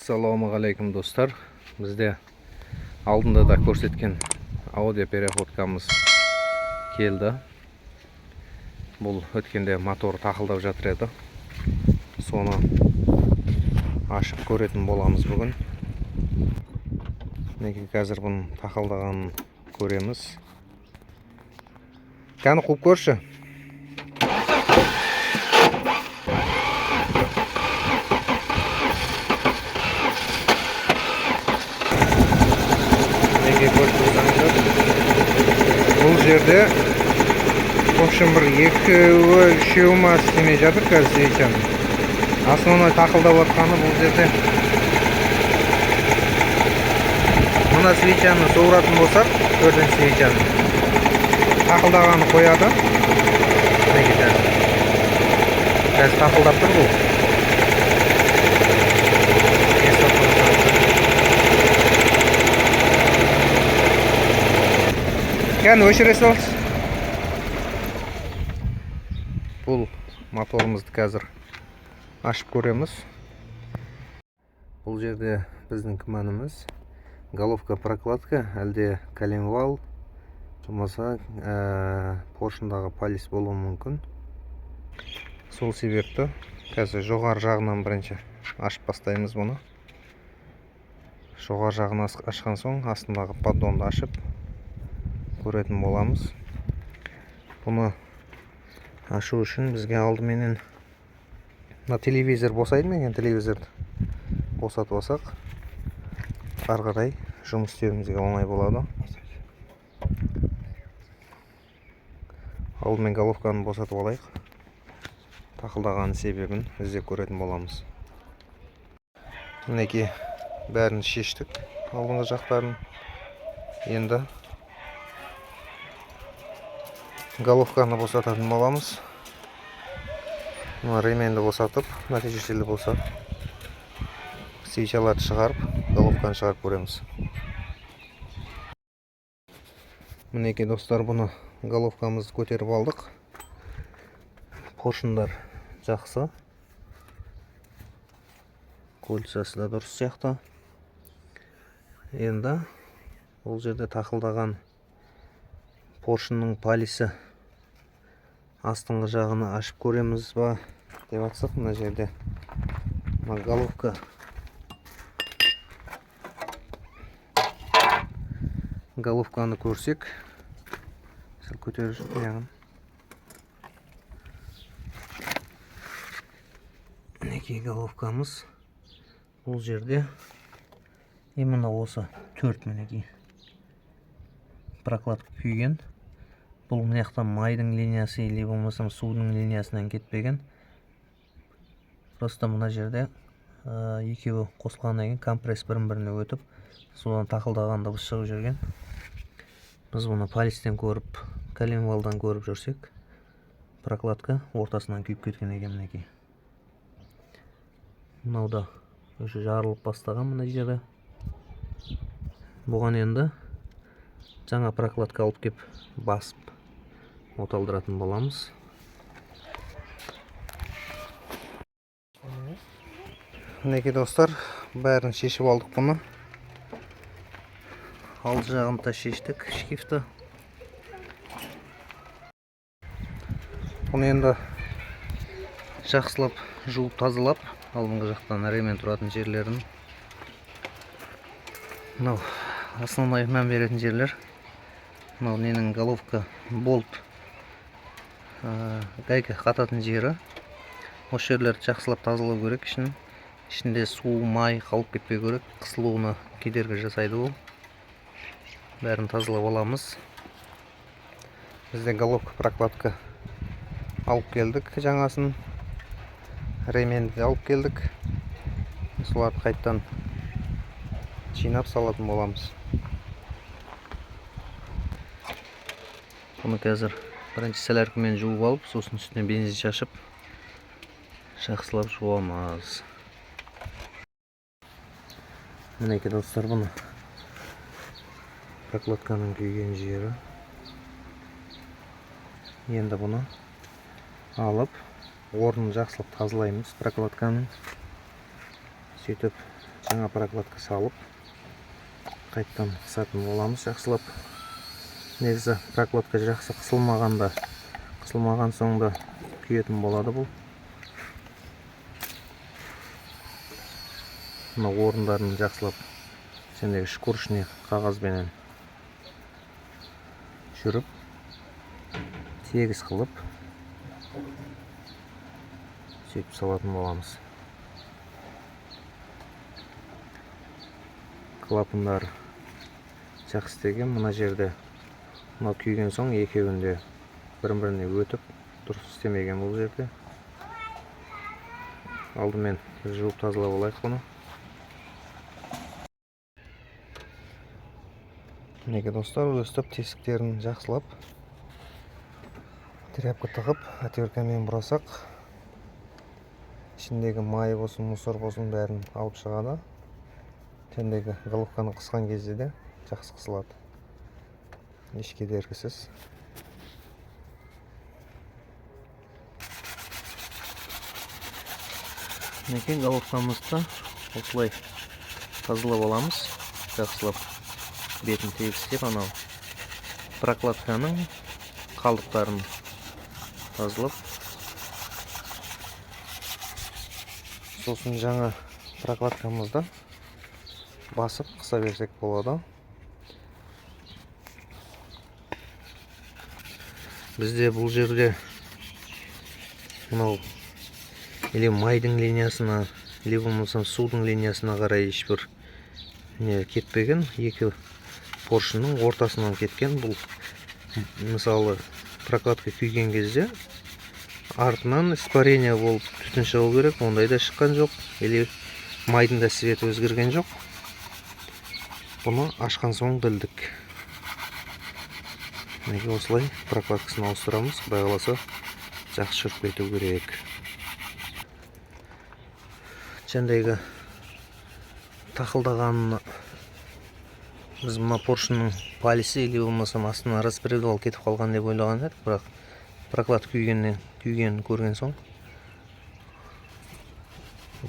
Ассалаумағалейкум достар. Бізде алдында да көрсеткен аудио переходкамыз келді. Бұл өткенде мотор тақылдап жатыр еді. Соны ашып көретін боламыз бүгін. Неге қазір бұның тақылдағанын көреміз. Қаны қуып көрші. Бұл жерде в общем бір үшеуі ма істемей жатыр қазір свечаның. Основной тақылдап отқаны бұл жерде. Мына свечаны соғыратын болсақ, көрдің свечаны тақылдағаны қояды. Қазір тақылдап тұр бұл. Кәні өшіре салшы. Бұл моторымызды қазір ашып көреміз. Бұл жерде біздің күмәніміз головка прокладка, әлде коленвал, болмаса поршындағы полис болуы мүмкін. Сол себепті қазір жоғары жағынан бірінші ашып бастаймыз бұны. Жоғары жағын ашқан соң астындағы поддонды ашып көретін боламыз. Бұны ашу үшін бізге алдыменен телевизор босайды ма екен, телевизорды босатып алсақ ары қарай жұмыс істеуімізге оңай болады. Алдымен головканы босатып алайық. Тақылдаған себебін іздеп көретін боламыз. Мінекей бәрін шештік, алдыңғы жақтарын. Енді головканы босататын боламыз. Ременді босатып, нәтижелі болса свечаларды шығарып, головканы шығарып көреміз. Мінекей достар, бұны головкамызды көтеріп алдық. Поршындар жақсы. Кольцасы да дұрыс сияқты. Енді бұл жерде тақылдаған поршынның полисі астыңғы жағыны ашып көреміз ба деп атсақ, мына жерде головка головканы көрсек, сәл көтеріп жүрген. Мінекей головкамыз бұл жерде именно осы 4 мінекей прокладка күйген. Бұл мынаяқтан майдың линиясы или болмасам судың линиясынан кетпеген. Просто мына жерде екеуі қосылғаннан кейін компресс бірін-біріне өтіп, содан тақылдаған дыбыс шығып жүрген. Біз бұны полистен көріп, коленвалдан көріп жүрсек, прокладка ортасынан күйіп кеткен екен мінекей. Мынау да уже жарылып бастаған мына жерде. Бұған енді жаңа прокладка алып кеп басып оталдыратын боламыз. Мінекей достар, бәрін шешіп алдық бұны. Алды жағын да шештік, шкифті. Бұны енді жақсылап жуып тазалап, алдыңғы жақтан ремен тұратын жерлерін. Мынау основной мән беретін жерлер. Мынау ненің головка, болт, гайка қататын жері. Осы жерлерді жақсылап тазалау керек. Ішінде су, май қалып кетпей керек. Қысылуына кедергі жасайды ол. Бәрін тазалап аламыз. Бізде головка прокладка алып келдік жаңасын. Ременді алып келдік. Соларды қайттан жинап салатын боламыз. Бұны қазір бірінші сәләркімен жуып алып, сосын үстіне бензин шашып, жақсылап жуамыз. Мінекей достар, бұны прокладканың күйген жері. Енді бұны алып, орнын жақсылап тазалаймыз прокладканың. Сөйтіп жаңа прокладка салып қайттан қысатын боламыз жақсылап. Негізі прокладка жақсы қысылмаған соң да күйетін болады бұл. Мына орындарын жақсылап сендегі шкуршный қағазбенен жүріп тегіс қылып сөйтіп салатын боламыз. Клапандар жақсы істеген. Мына жерде мына күйген соң екеуінде бір-біріне өтіп дұрыс істемеген бұл жерде. Алдымен жуып тазалап алайық бұны. Мінекей достар, өстіп тесіктерін жақсылап тряпка тығып отверткамен бұрасақ, ішіндегі май болсын, мусор болсын бәрін алып шығады. Тендегі головканы қысқан кезде де жақсы қысылады. Еш кедергісіз. Мінекей головкамызды осылай тазалап аламыз. Жақсылап бетін тегістеп, анау прокладканың қалдықтарын тазалап, сосын жаңа прокладкамызды басып қыса берсек болады. Бізде бұл жерде мынау или майдың линиясына, или болмаса судың линиясына қарай ешбір не кетпеген. Екі поршынның ортасынан кеткен. Бұл мысалы прокладка күйген кезде артынан испарение болып түтін шығу керек. Ондай да шыққан жоқ. Или майдың да цветі өзгерген жоқ. Бұны ашқан соң білдік. Неге осылай прокладкасын ауыстырамыз. Құдай қаласа жақсы жүріп кету керек. Жәндегі тақылдағанын біз мына поршынның палisi или болмаса астына распредвал кетіп қалған деп ойлаған едік, бірақ прокладка күйгенін көрген соң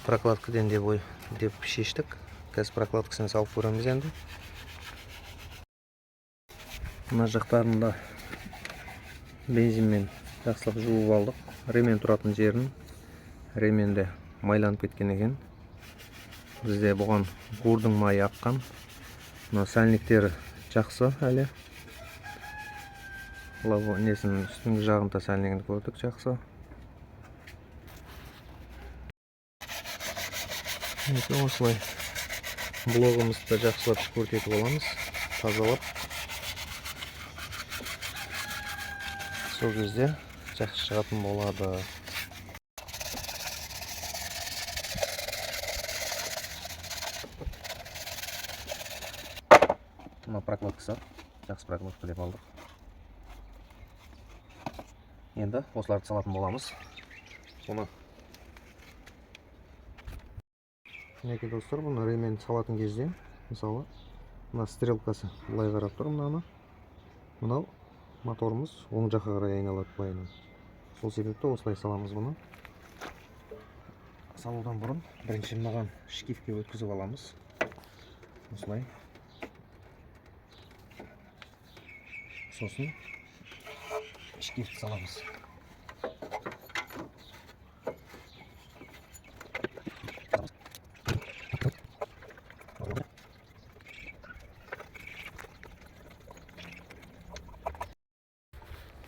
прокладкадан деп шештік. Қазір прокладкасын салып көреміз енді. Мына жақтарында бензинмен жақсылап жуып алдық. Ремен тұратын жерін ременде майланып кеткен екен. Бізде бұған бурдың майы аққан. Мына сәлініктері жақсы әлі. Несін үстіңгі жағында сәлінігін көрдік жақсы. Осылай блогымызды жақсылап шкуртетіп аламыз, тазалап. Сол кезде жақсы шығатын болады. Мына прокладкасы жақсы прокладка деп алдық. Енді осыларды салатын боламыз. Бұны мінекей достар, бұны ремен салатын кезде, мысалы, мына стрелкасы былай қарап тұр, мынау моторымыз оң жаққа қарай айналады былайынан. Сол себепті осылай саламыз бұны. Салудан бұрын бірінші мынаған шкифке өткізіп аламыз. Осылай. Сосын шкифті саламыз.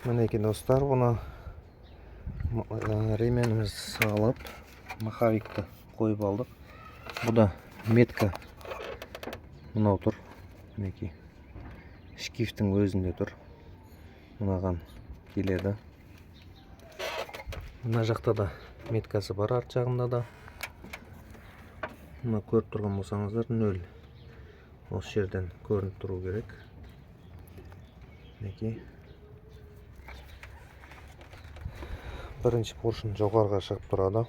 Мінекей достар, бұны ременіміз салып, маховикті қойып алдық. Бұда метка мынау тұр. Мінекей шкифтің өзінде тұр. Мынаған келеді. Мына жақта да меткасы бар, арт жағында да. Мына көріп тұрған болсаңыздар 0. Осы жерден көрініп тұру керек. Мінекей бірінші поршын жоғарыға шығып тұрады.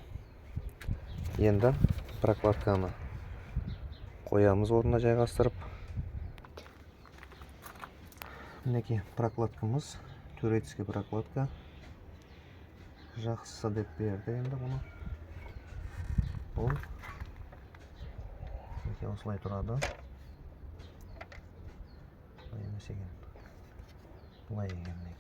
Енді прокладканы қоямыз орнына жайғастырып. Мінекей прокладкамыз, турецкий прокладка. Жақсы деп берді енді бұны. Бұл мінекей осылай тұрады. Бұлай емес екен. Бұлай екен мінекей.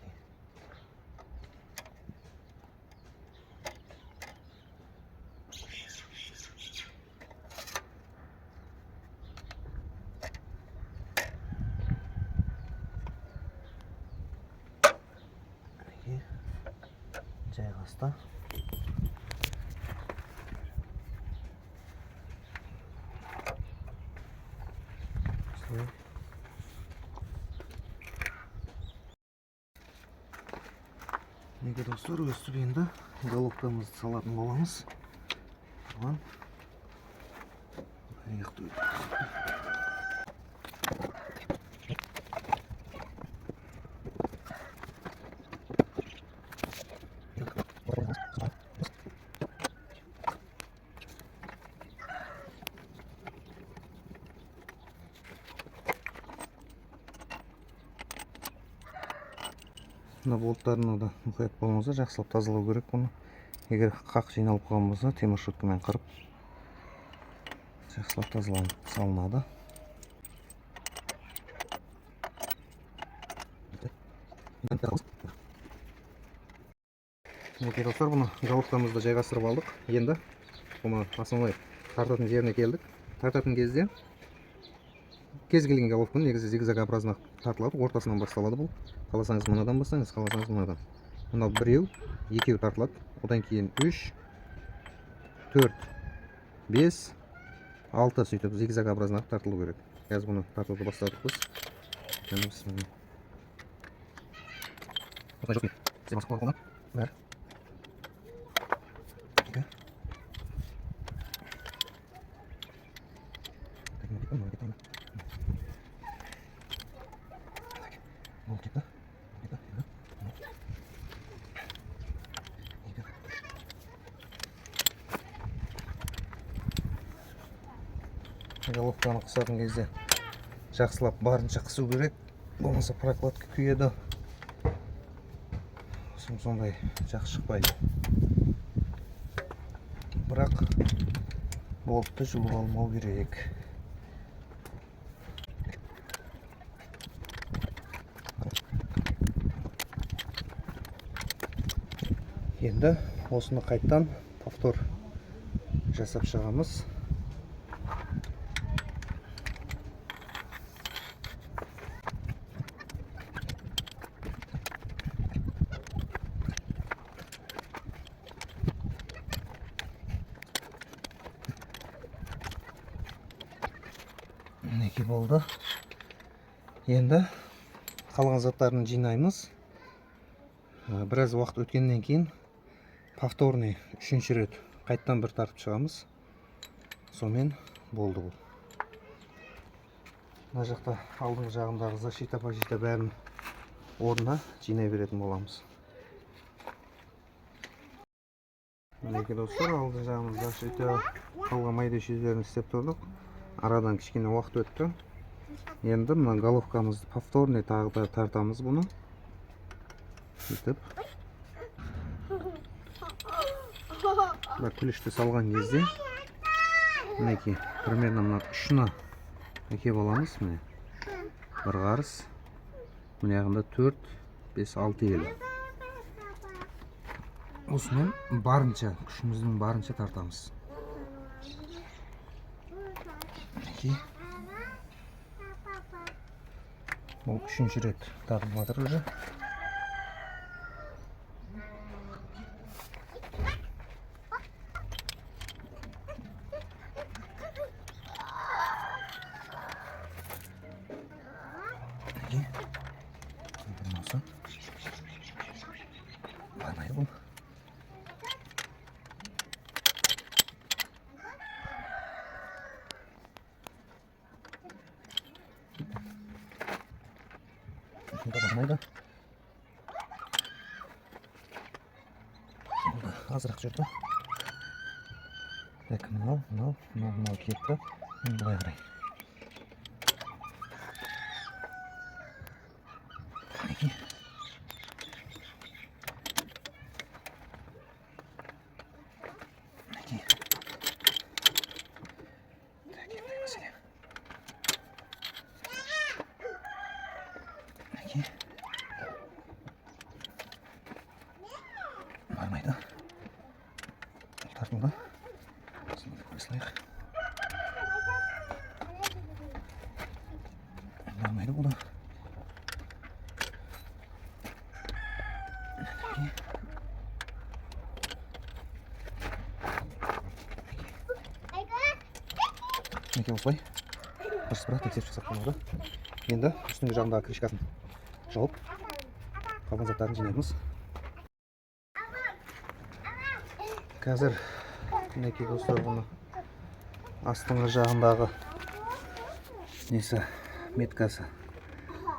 Жайғасты. Неге достар, өстіп енді головкамызды салатын боламыз. Бұған аяқты мына болттарын да мұқият болмаса жақсылап тазалау керек бұны. Егер қақ жиналып қалған болса, темір щеткамен қырып жақсылап тазаланып салынады. Мінекей достар, бұны головкамызды жайғастырып алдық. Енді бұны основной тартатын жеріне келдік. Тартатын кезде кез келген головканы негізі зигзагообразно тартылады, ортасынан басталады бұл. Қаласаңыз мынадан бастаңыз, қаласаңыз мынадан. Мынау біреу, екеу тартылады. Одан кейін 3, 4, 5, 6 сөйтіп зигзагообразно тартылу керек. Қазір бұны тартуды бастадық біз. Головканы қысатын кезде жақсылап барынша қысу керек, болмаса прокладка күйеді. Сондай жақсы шықпайды. Бірақ болтты жұлып алмау керек. Енді осыны қайттан повтор жасап шығамыз. Мінекей болды. Енді қалған заттарын жинаймыз. Біраз уақыт өткеннен кейін повторный үшінші рет қайттан бір тартып шығамыз. Сонымен болды бұл. Мына жақта алдыңғы жағындағы защита пажита бәрін орнына жинай беретін боламыз. Мінекей достар, алдыңғы жағымыз защита қалған майда шүйіздерін істеп тұрдық. Арадан кішкене уақыт өтті. Енді мына головкамызды повторный тағы да тартамыз бұны. Сөйтіп күлішті салған кезде мінекей примерно мына ұшына әкеп аламыз. Міне бір қарыс, мына жағында 4, 5, 6 елі. Осымен барынша, күшіміздің барынша тартамыз. Бұл үшінші рет тартып жатыр уже. Бармайды бұл. Бармайды. Азырақ жүрді. Мынау кетті. Былай қарай. Так, мінекей. Бармайды. Тартылды. Осыны қоя салайық. Бармайды бұл да. Мінекей осылай. Дұрыс бірақ тексеріп жасап қоймады. Енді үстіңгі жағындағы крышкасын жауып, қалған заттарын жинаймыз. Қазір мінекей достар бұны астыңғы жағындағы несі меткасы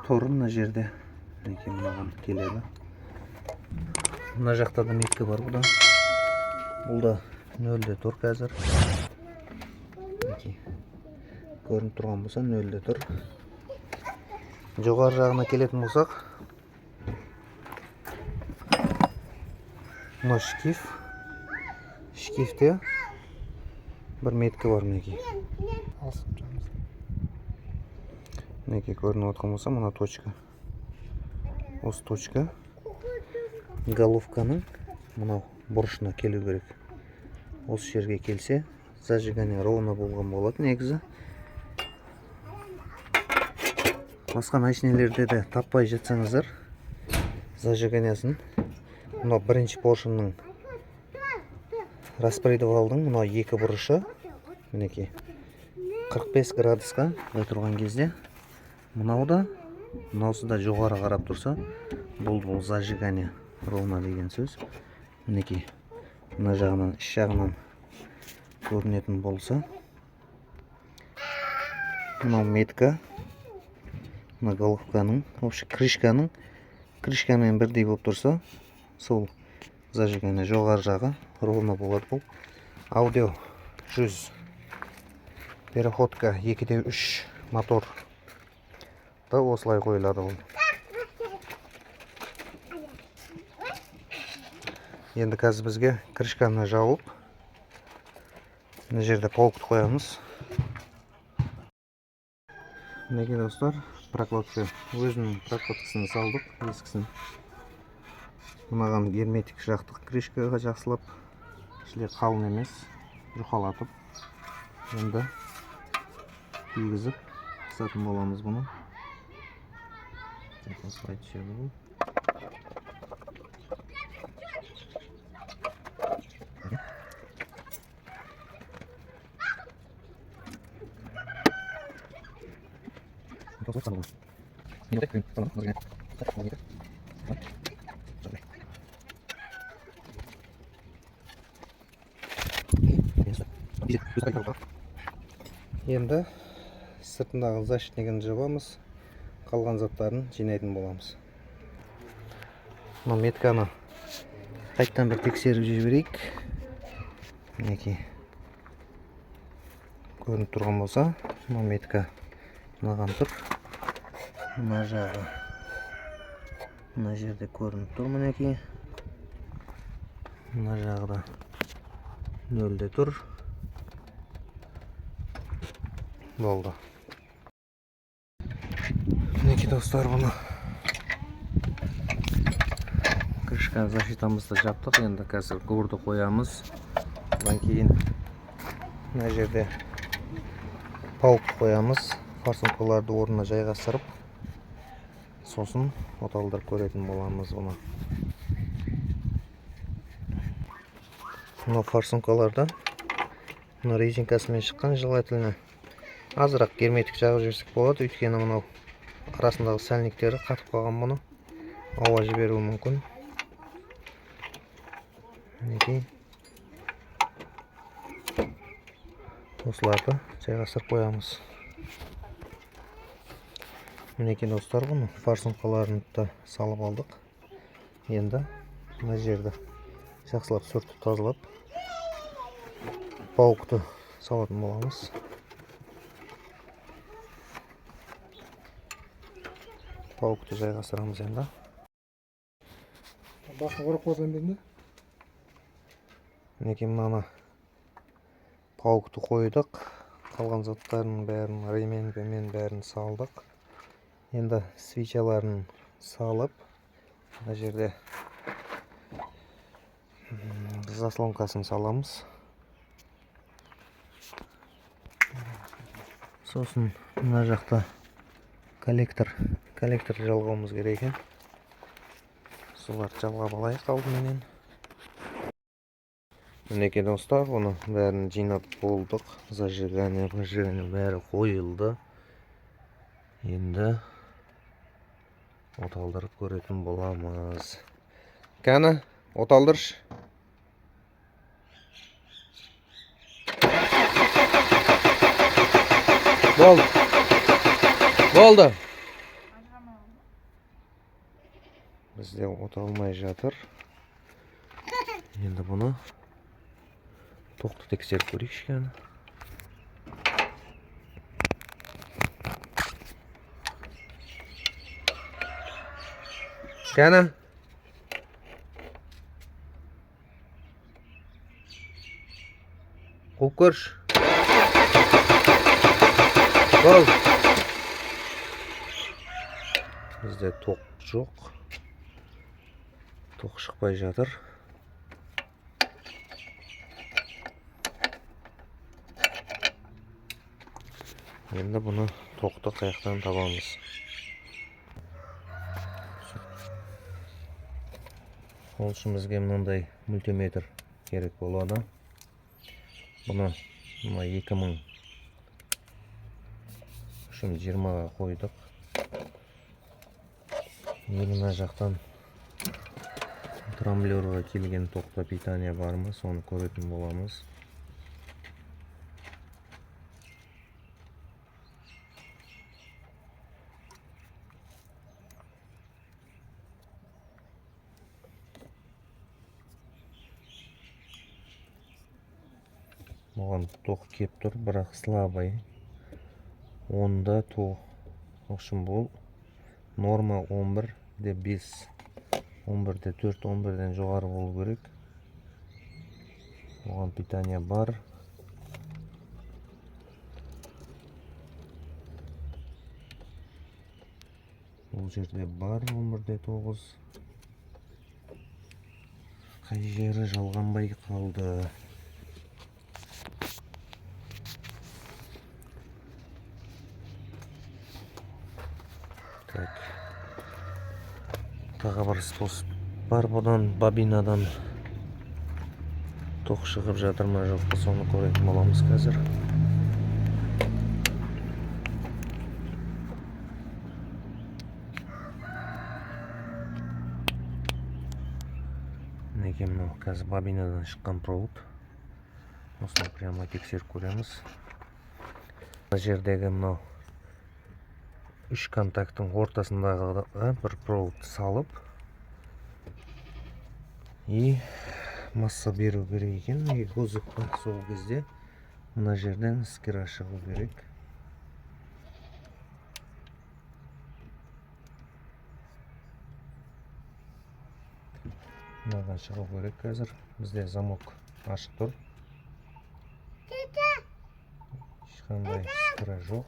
тұр мына жерде. Мінекей мынаған келеді. Мына жақта да метка бар бұда. Бұл да нөлде тұр қазір. Мінекей көрініп тұрған болса нөлде тұр. Жоғары жағына келетін болсақ, мына шкиф. Шкифте бір метка бар мінекей. Мінекей көрініп отқан болса, мына точка. Осы точка головканың мынау бұрышына келу керек. Осы жерге келсе, зажигание ровно болған болады негізі. Басқа машинелерде де таппай жатсаңыздар, зажиганиясын мынау бірінші поршынның распредвалдың мынау екі бұрышы мінекей 45 градусқа отырған кезде мынау да мынаусы да жоғары қарап тұрса, бұл зажигание ровно деген сөз. Мінекей мына жағынан іш жағынан көрінетін болса, мынау метка, мына головканың, крышкамен бірдей болып тұрса, сол зажигание жоғары жағы ровно болады. Бұл аудио 100 переходка 2-3 мотор да осылай қойылады. Бұл енді қазір бізге крышканы жауып, мына жерде полкты қоямыз. Мінекей достар, прокладка өзінің прокладкасын салдық, ескісін. Мынаған герметик жақтық крышкаға жақсылап, ішінде қалың емес, жұқалатып, енді кигізіп қысатын боламыз бұны. Осылай түседі бұл. Енді сыртындағы защитнигін жабамыз, қалған заттарын жинайтын боламыз. Мына метканы қайттан бір тексеріп жіберейік. Мінекей көрініп тұрған болса, мына метка мынаған тұр. Мына жағы мына жерде көрініп тұр мінекей. Мына жағы да нөлде тұр. Болды. Мінекей достар, бұны крышка защитамызды жаптық. Енді қазір горды қоямыз. Одан кейін мына жерде паук қоямыз. Форсункаларды орнына жайғастырып, сосын оталдырып көретін боламыз бұны. Мына форсункаларда мына резинкасымен шыққан, желательно азырақ герметик жағып жіберсек болады, өйткені мынау арасындағы сәлнектері қатып қалған, бұны ауа жіберуі мүмкін. Мінекей осыларды жайғастырып қоямыз. Мінекей достар, бұны форсункаларын да салып алдық. Енді мына жерді жақсылап сүртіп тазалап паукты салатын боламыз. Паукты жайғастырамыз енді. Бақын орап қойған бенде? Мінекей мынаны паукты қойдық. Қалған заттардың бәрін, ременмен бәрін салдық. Енді свечаларын салып, мына жерде заслонкасын саламыз. Сосын мына жақта коллектор жалғауымыз керек екен. Соларды жалғап алайық алдыменен. Мінекей достар, оны бәрін жинап болдық. Зажигание бәрі қойылды. Енді оталдырып көретін боламыз. Кәні, оталдырш. Болды. Бізде оталмай жатыр. Енді бұны тоқты тексеріп көрейік кәні. Кәні? Қуып көрш. Бол. Бізде тоқ жоқ. Тоқ шықпай жатыр. Енді бұны тоқты қаяқтан табамыз. Ол үшін бізге мынандай мультиметр керек болады. Бұны 2020-ға қойдық. Мына жақтан трамблерға келген тоқта питание бар ма, соны көретін боламыз. Оған тоқ кеп тұр, бірақ слабый. Онда тоқ. Оқшын бұл норма 11-5, 11-4, 11-ден жоғары болу керек. Оған питание бар. Бұл жерде бар 11-9. Қай жері жалғанбай қалды. Тағы бір способ бар, бұдан бобинадан тоқ шығып жатыр ма жоқ па, соны көретін боламыз қазір. Мінекей мынау қазір бобинадан шыққан провод. Осыны прямо тексеріп көреміз. Мына жердегі мынау 3 контакттың ортасындағы бір провод салып и масса беру керек екен. Гозыққа сол кезде мына жерден іскер шығу керек. Мынадан шығу керек қазір. Бізде замок ашық тұр. Ешқандай іскер жоқ.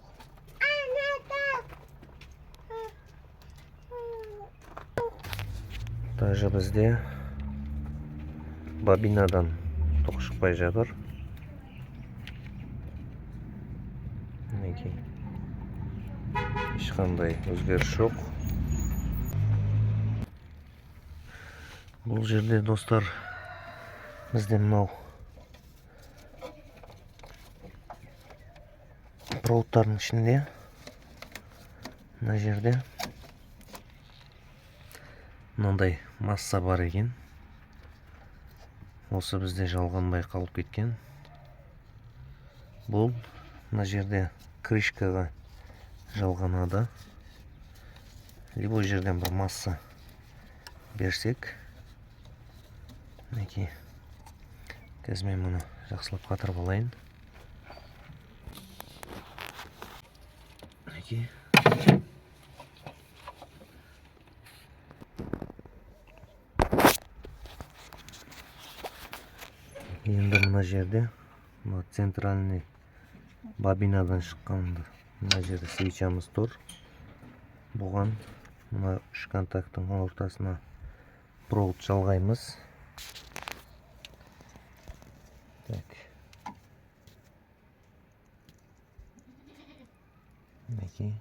Даже бізде бобинадан тоқ шықпай жатыр. Мінекей. Ешқандай өзгеріс жоқ. Бұл жерде достар, бізде мынау проводтардың ішінде мына жерде мынандай масса бар екен. Осы бізде жалғанбай қалып кеткен. Бұл мына жерде крышкаға жалғанады. Любой жерден бір масса берсек. Мінекей. Қазір мен мұны жақсылап қатырып алайын. Мінекей. Енді мына жерде центральный бобинадан шыққанды мына жерде свечамыз тұр. Бұған Мына үш контакттың ортасына провод жалғаймыз. Так. Мінекей.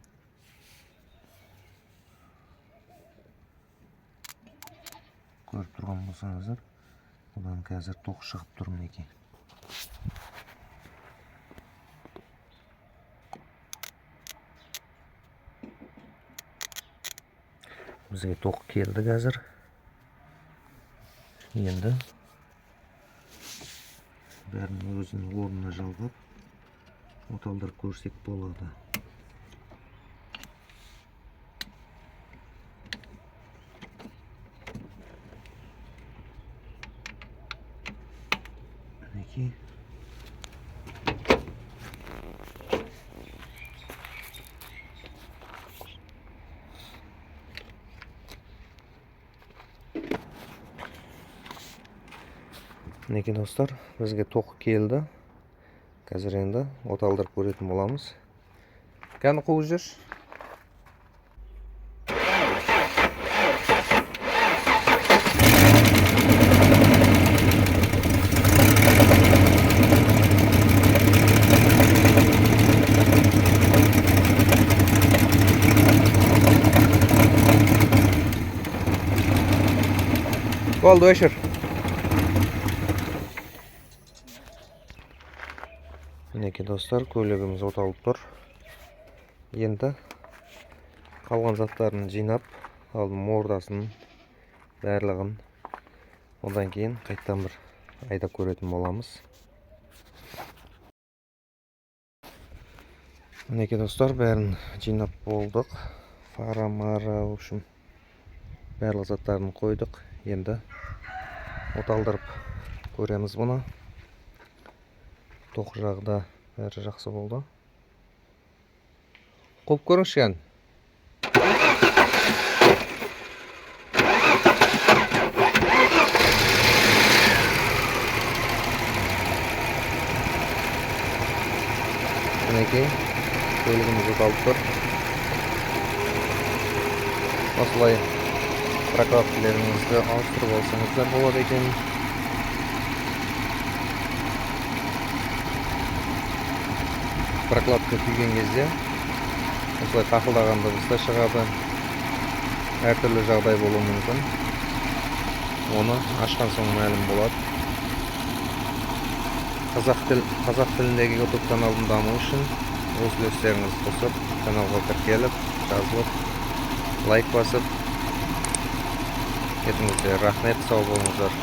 Көріп тұрған болсаңыздар, бұдан қазір тоқ шығып тұр мінекей. Бізге тоқ келді қазір. Енді бәрін өзінің орнына жалғап, оталдырып көрсек болады. Мінекей. Мінекей достар, бізге тоқ келді. Қазір енді оталдырып көретін боламыз. Кәні қуып жүр. Болды, өшір. Мінекей достар, көлігіміз оталып тұр. Енді қалған заттарын жинап, алдым мордасын, барлығын. Одан кейін қайттан бір айдап көретін боламыз. Мінекей достар, бәрін жинап болдық. Фара-мара, в общем, барлық заттарын қойдық. Енді оталдырып көреміз бұны. Тоқ жағда бәрі жақсы болды. Қоп көріңізші ән. Мінекей, көлігіміз оталып тұр. Осылай прокладкаларыңызды ауыстырып алсаңыздар болады екен. Прокладка күйген кезде осылай тақылдаған дыбыс шығады. Әртүрлі жағдай болуы мүмкін. Оны ашқан соң мәлім болады. Қазақ тіліндегі YouTube каналын даму үшін өз үлестеріңізді қосып, каналға тіркеліп, жазылып, лайк басып кетіңіздер. Рахмет, сау болыңыздар.